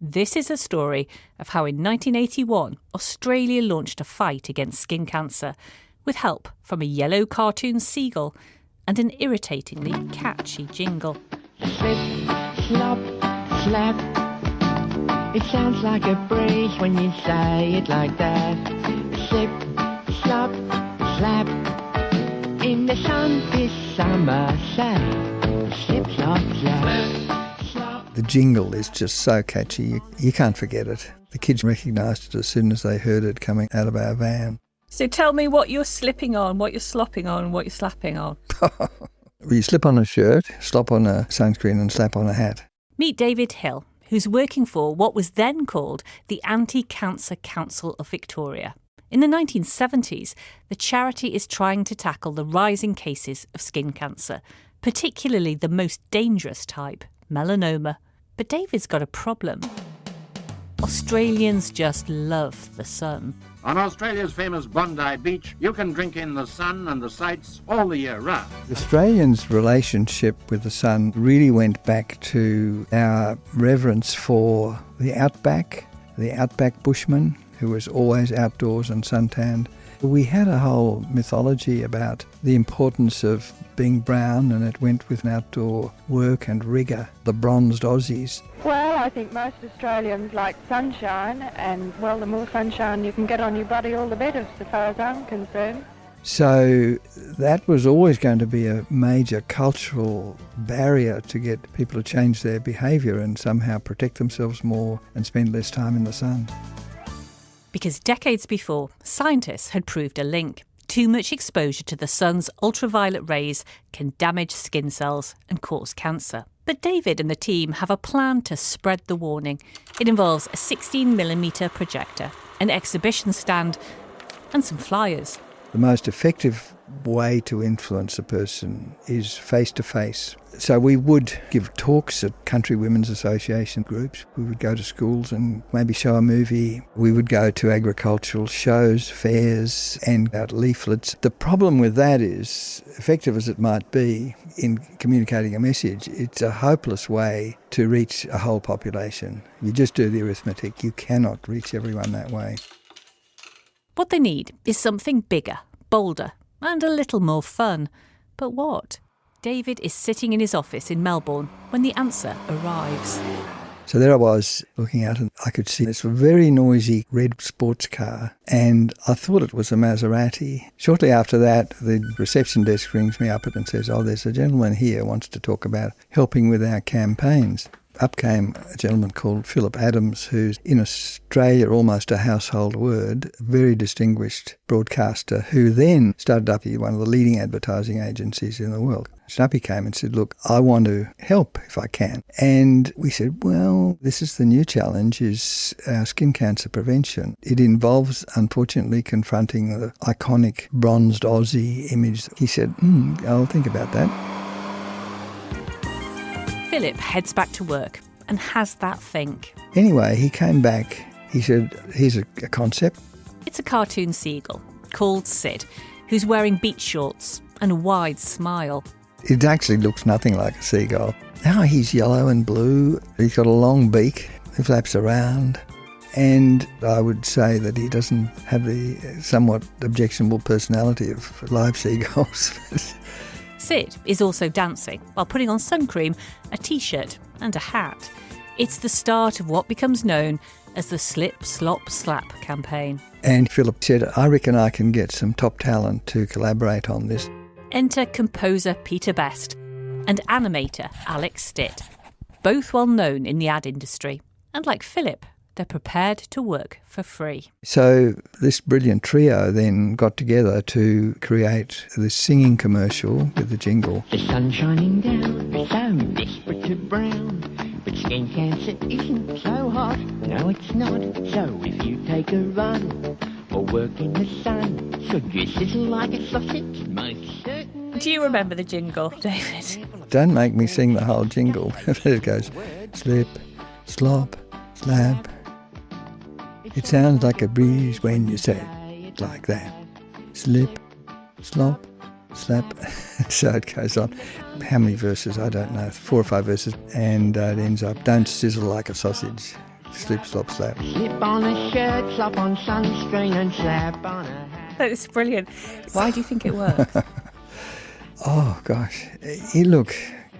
This is a story of how in 1981 Australia launched a fight against skin cancer with help from a yellow cartoon seagull and an irritatingly catchy jingle. Slip, slop, slap. It sounds like a breeze when you say it like that. Slip, slop, slap. In the sun this summer, say, slip, slop, slap. The jingle is just so catchy, you can't forget it. The kids recognised it as soon as they heard it coming out of our van. So tell me what you're slipping on, what you're slopping on, what you're slapping on. You slip on a shirt, slop on a sunscreen and slap on a hat. Meet David Hill, who's working for what was then called the Anti-Cancer Council of Victoria. In the 1970s, the charity is trying to tackle the rising cases of skin cancer, particularly the most dangerous type, melanoma. But David's got a problem. Australians just love the sun. On Australia's famous Bondi Beach, you can drink in the sun and the sights all the year round. Australians' relationship with the sun really went back to our reverence for the outback bushman, who was always outdoors and suntanned. We had a whole mythology about the importance of being brown, and it went with an outdoor work and rigour, the bronzed Aussies. Well, I think most Australians like sunshine, and, well, the more sunshine you can get on your body, all the better, so far as I'm concerned. So that was always going to be a major cultural barrier to get people to change their behaviour and somehow protect themselves more and spend less time in the sun. Because decades before, scientists had proved a link. Too much exposure to the sun's ultraviolet rays can damage skin cells and cause cancer. But David and the team have a plan to spread the warning. It involves a 16mm projector, an exhibition stand, and some flyers. The most effective way to influence a person is face-to-face. So we would give talks at Country Women's Association groups. We would go to schools and maybe show a movie. We would go to agricultural shows, fairs, and out leaflets. The problem with that is, effective as it might be in communicating a message, it's a hopeless way to reach a whole population. You just do the arithmetic. You cannot reach everyone that way. What they need is something bigger, bolder, and a little more fun. But what? David is sitting in his office in Melbourne when the answer arrives. So there I was looking out and I could see this very noisy red sports car, and I thought it was a Maserati. Shortly after that, the reception desk rings me up and says, there's a gentleman here who wants to talk about helping with our campaigns. Up came a gentleman called Phillip Adams, who's in Australia almost a household word, a very distinguished broadcaster, who then started up one of the leading advertising agencies in the world. So up he came and said, look, I want to help if I can. And we said, well, this is the new challenge, is our skin cancer prevention. It involves, unfortunately, confronting the iconic bronzed Aussie image. He said, I'll think about that. Philip heads back to work and has that think. Anyway, he came back. He said, here's a concept. It's a cartoon seagull called Sid, who's wearing beach shorts and a wide smile. It actually looks nothing like a seagull. Now he's yellow and blue. He's got a long beak. He flaps around. And I would say that he doesn't have the somewhat objectionable personality of live seagulls. Sid is also dancing while putting on sun cream, a t-shirt and a hat. It's the start of what becomes known as the Slip Slop Slap campaign. And Phillip said, I reckon I can get some top talent to collaborate on this. Enter composer Peter Best and animator Alex Stitt, both well known in the ad industry. And like Philip, they're prepared to work for free. So this brilliant trio then got together to create this singing commercial with the jingle. The sun's shining down, we're so desperate to brown. But skin cancer isn't so hot, no it's not. So if you take a run or work in the sun, should you sizzle like a sausage? Most certainly. Do you remember the jingle, David? Don't make me sing the whole jingle. There it goes. Slip, slop, slap. It sounds like a breeze when you say it like that. Slip, slop, slap. So it goes on. How many verses? I don't know. 4 or 5 verses. And it ends up, don't sizzle like a sausage. Slip Slop Slap. Slip on a shirt, slap on sunscreen and slap on a hat. That is brilliant. Why do you think it works? Oh, gosh. Look,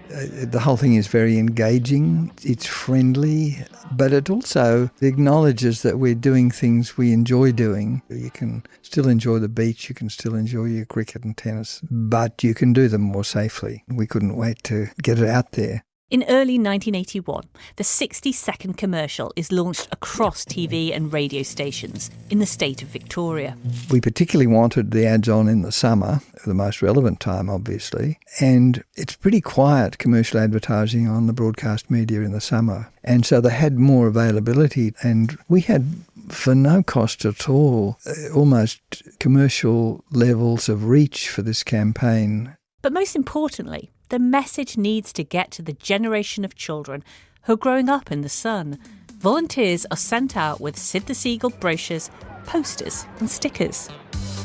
the whole thing is very engaging. It's friendly, but it also acknowledges that we're doing things we enjoy doing. You can still enjoy the beach, you can still enjoy your cricket and tennis, but you can do them more safely. We couldn't wait to get it out there. In early 1981, the 60-second commercial is launched across TV and radio stations in the state of Victoria. We particularly wanted the ads on in the summer, the most relevant time, obviously, and it's pretty quiet commercial advertising on the broadcast media in the summer. And so they had more availability, and we had, for no cost at all, almost commercial levels of reach for this campaign. But most importantly, the message needs to get to the generation of children who are growing up in the sun. Volunteers are sent out with Sid the Seagull brochures, posters and stickers.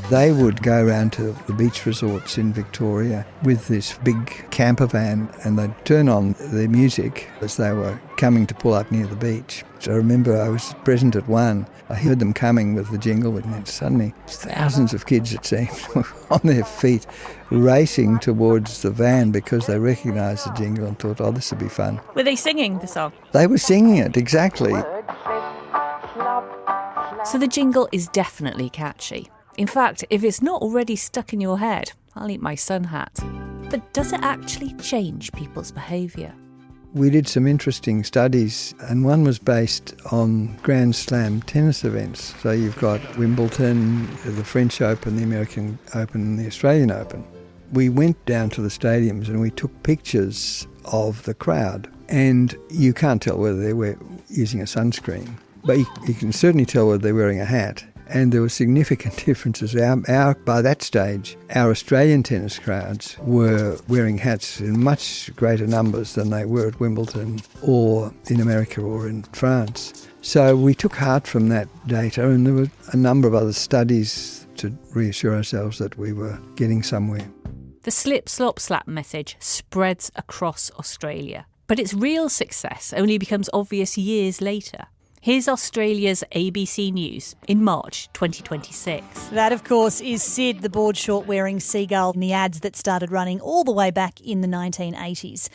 They would go around to the beach resorts in Victoria with this big camper van, and they'd turn on their music as they were coming to pull up near the beach. So I remember I was present at one. I heard them coming with the jingle, and then suddenly thousands of kids, it seemed, were on their feet racing towards the van because they recognised the jingle and thought, oh, this would be fun. Were they singing the song? They were singing it, exactly. So the jingle is definitely catchy. In fact, if it's not already stuck in your head, I'll eat my sun hat. But does it actually change people's behaviour? We did some interesting studies, and one was based on Grand Slam tennis events. So you've got Wimbledon, the French Open, the American Open and the Australian Open. We went down to the stadiums and we took pictures of the crowd, and you can't tell whether they were using a sunscreen, but you can certainly tell whether they're wearing a hat. And there were significant differences. By that stage, our Australian tennis crowds were wearing hats in much greater numbers than they were at Wimbledon or in America or in France. So we took heart from that data, and there were a number of other studies to reassure ourselves that we were getting somewhere. The Slip Slop Slap message spreads across Australia, but its real success only becomes obvious years later. Here's Australia's ABC News in March 2026. That, of course, is Sid, the board short wearing seagull in the ads that started running all the way back in the 1980s.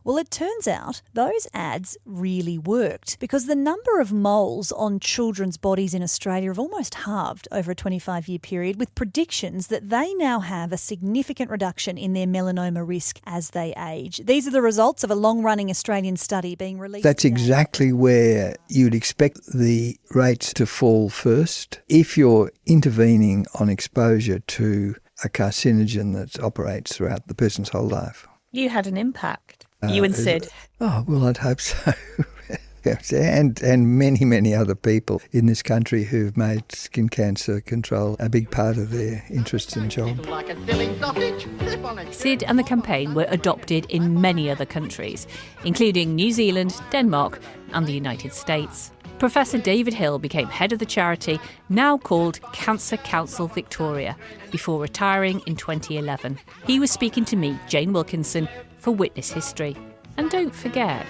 Well, it turns out those ads really worked because the number of moles on children's bodies in Australia have almost halved over a 25-year period, with predictions that they now have a significant reduction in their melanoma risk as they age. These are the results of a long-running Australian study being released. That's exactly where you'd expect the rates to fall first. If you're intervening on exposure to a carcinogen that operates throughout the person's whole life. You had an impact. You and Sid. Oh, well, I'd hope so. and many, many other people in this country who've made skin cancer control a big part of their interests and job. Sid and the campaign were adopted in many other countries, including New Zealand, Denmark and the United States. Professor David Hill became head of the charity, now called Cancer Council Victoria, before retiring in 2011. He was speaking to me, Jane Wilkinson, for Witness History. And don't forget...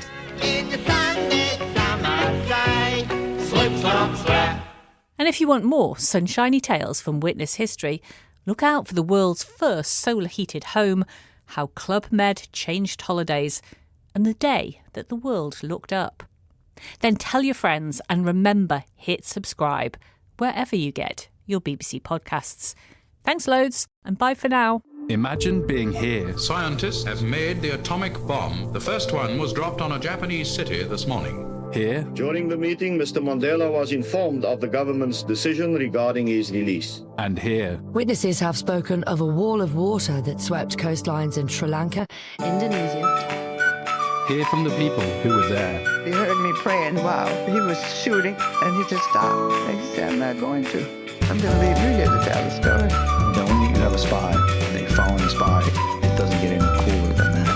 And if you want more sunshiny tales from Witness History, look out for the world's first solar-heated home, how Club Med changed holidays, and the day that the world looked up. Then tell your friends and remember, hit subscribe wherever you get your BBC podcasts. Thanks loads and bye for now. Imagine being here. Scientists have made the atomic bomb. The first one was dropped on a Japanese city this morning. Here. During the meeting, Mr. Mandela was informed of the government's decision regarding his release. And here. Witnesses have spoken of a wall of water that swept coastlines in Sri Lanka, Indonesia. Hear from the people who were there. He heard me praying while he was shooting, and he just stopped. And he said, I'm not going to. I'm going to leave you here to tell the story. Now, when you have a spy, and you're following the spy, it doesn't get any cooler than that.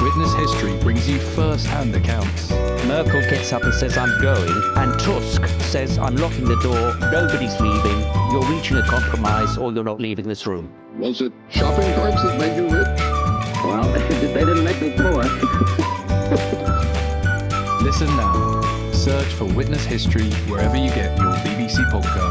Witness History brings you first-hand accounts. Merkel gets up and says, I'm going, and Tusk says, I'm locking the door, nobody's leaving, you're reaching a compromise, or you're not leaving this room. Was it shopping carts that made you rich? Well, they didn't make me poor. Listen now. Search for Witness History wherever you get your BBC podcasts.